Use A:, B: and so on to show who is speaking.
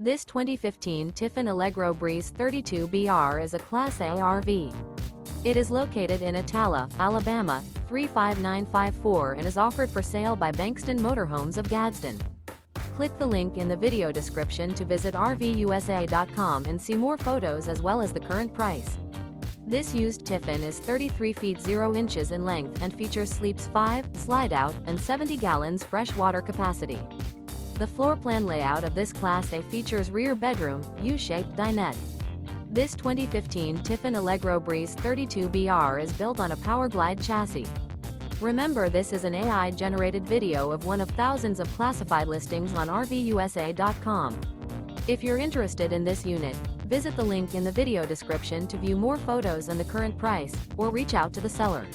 A: This 2015 Tiffin Allegro Breeze 32BR is a Class A RV. It is located in Attalla, Alabama, 35954 and is offered for sale by Bankston Motorhomes of Gadsden. Click the link in the video description to visit RVUSA.com and see more photos as well as the current price. This used Tiffin is 33 feet 0 inches in length and features sleeps 5, Slideout, and 70 gallons fresh water capacity. The floor plan layout of this Class A features rear bedroom, U-shaped dinette. This 2015 Tiffin Allegro Breeze 32BR is built on a Powerglide chassis. Remember, this is an AI-generated video of one of thousands of classified listings on RVUSA.com. If you're interested in this unit, visit the link in the video description to view more photos and the current price, or reach out to the seller.